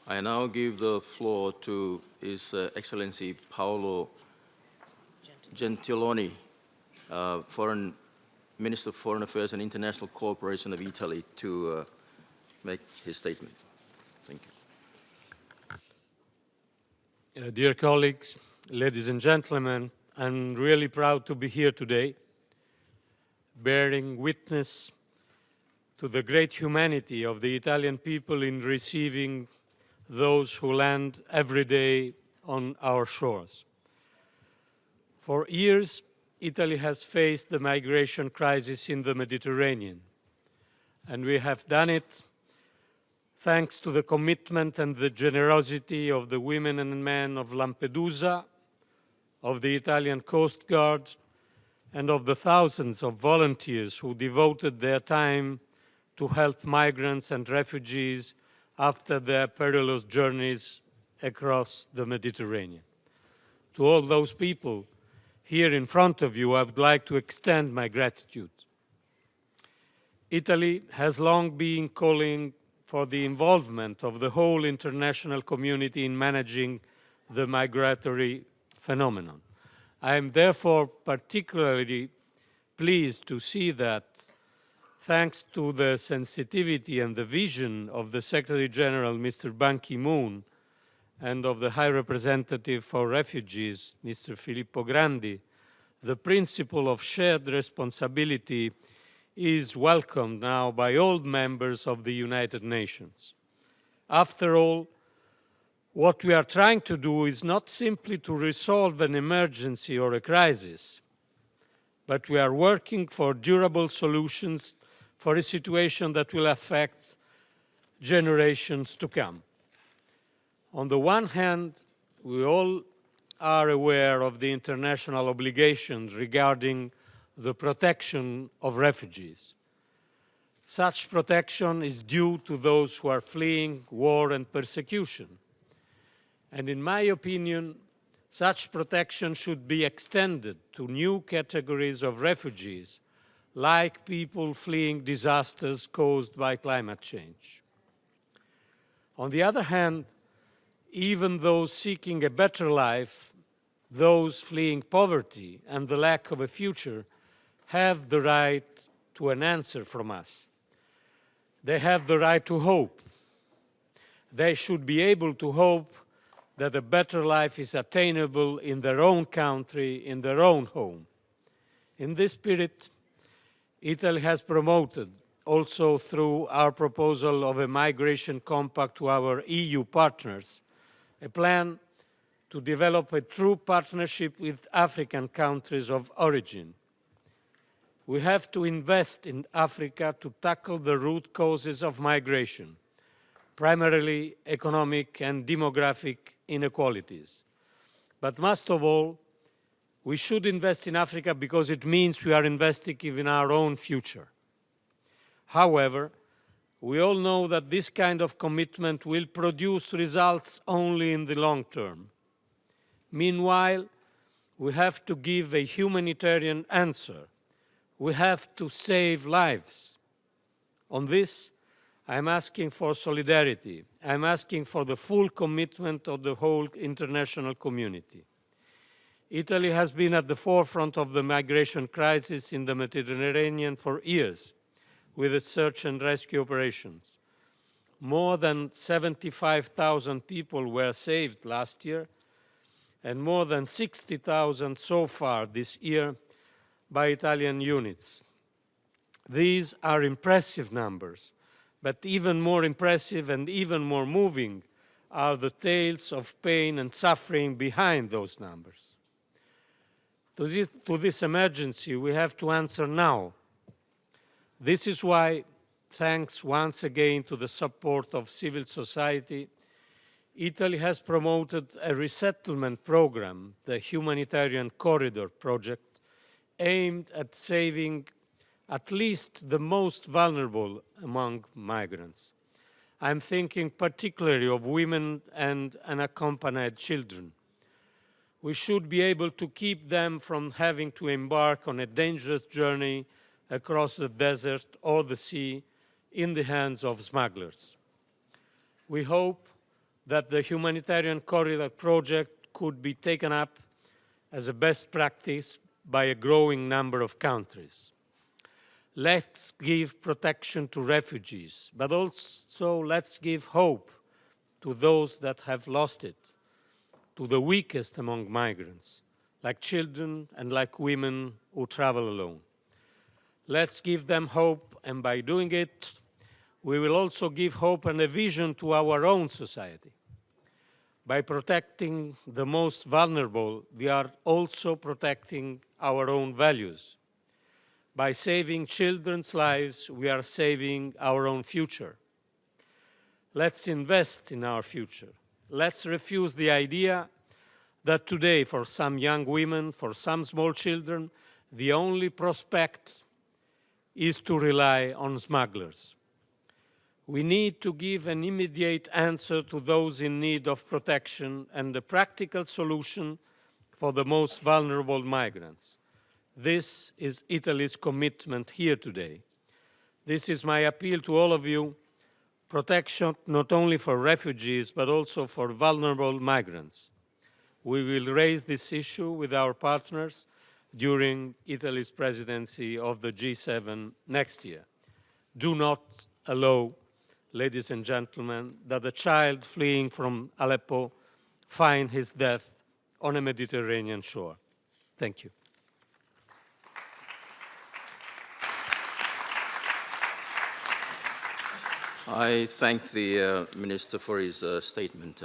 I now give the floor to His Excellency Paolo Gentiloni, Minister of Foreign Affairs and International Cooperation of Italy, to make his statement. Thank you. Dear colleagues, ladies and gentlemen, I'm really proud to be here today, bearing witness to the great humanity of the Italian people in receiving those who land every day on our shores. For years, Italy has faced the migration crisis in the Mediterranean, and we have done it thanks to the commitment and the generosity of the women and men of Lampedusa, of the Italian Coast Guard, and of the thousands of volunteers who devoted their time to help migrants and refugees after their perilous journeys across the Mediterranean. To all those people here in front of you, I would like to extend my gratitude. Italy has long been calling for the involvement of the whole international community in managing the migratory phenomenon. I am therefore particularly pleased to see that, thanks to the sensitivity and the vision of the Secretary General, Mr. Ban Ki-moon, and of the High Representative for Refugees, Mr. Filippo Grandi, the principle of shared responsibility is welcomed now by all members of the United Nations. After all, what we are trying to do is not simply to resolve an emergency or a crisis, but we are working for durable solutions for a situation that will affect generations to come. On the one hand, we all are aware of the international obligations regarding the protection of refugees. Such protection is due to those who are fleeing war and persecution. And in my opinion, such protection should be extended to new categories of refugees, like people fleeing disasters caused by climate change. On the other hand, even those seeking a better life, those fleeing poverty and the lack of a future, have the right to an answer from us. They have the right to hope. They should be able to hope that a better life is attainable in their own country, in their own home. In this spirit, Italy has promoted, also through our proposal of a migration compact to our EU partners, a plan to develop a true partnership with African countries of origin. We have to invest in Africa to tackle the root causes of migration, primarily economic and demographic inequalities. But most of all, we should invest in Africa because it means we are investing in our own future. However, we all know that this kind of commitment will produce results only in the long term. Meanwhile, we have to give a humanitarian answer. We have to save lives. On this, I'm asking for solidarity. I'm asking for the full commitment of the whole international community. Italy has been at the forefront of the migration crisis in the Mediterranean for years with its search and rescue operations. More than 75,000 people were saved last year, and more than 60,000 so far this year by Italian units. These are impressive numbers, but even more impressive and even more moving are the tales of pain and suffering behind those numbers. To this emergency, we have to answer now. This is why, thanks once again to the support of civil society, Italy has promoted a resettlement program, the Humanitarian Corridor Project, aimed at saving at least the most vulnerable among migrants. I'm thinking particularly of women and unaccompanied children. We should be able to keep them from having to embark on a dangerous journey across the desert or the sea in the hands of smugglers. We hope that the humanitarian corridor project could be taken up as a best practice by a growing number of countries. Let's give protection to refugees, but also let's give hope to those that have lost it, to the weakest among migrants, like children and like women who travel alone. Let's give them hope, and by doing it, we will also give hope and a vision to our own society. By protecting the most vulnerable, we are also protecting our own values. By saving children's lives, we are saving our own future. Let's invest in our future. Let's refuse the idea that today, for some young women, for some small children, the only prospect is to rely on smugglers. We need to give an immediate answer to those in need of protection and a practical solution for the most vulnerable migrants. This is Italy's commitment here today. This is my appeal to all of you: protection not only for refugees, but also for vulnerable migrants. We will raise this issue with our partners during Italy's presidency of the G7 next year. Do not allow, ladies and gentlemen, that a child fleeing from Aleppo find his death on a Mediterranean shore. Thank you. I thank the Minister for his statement.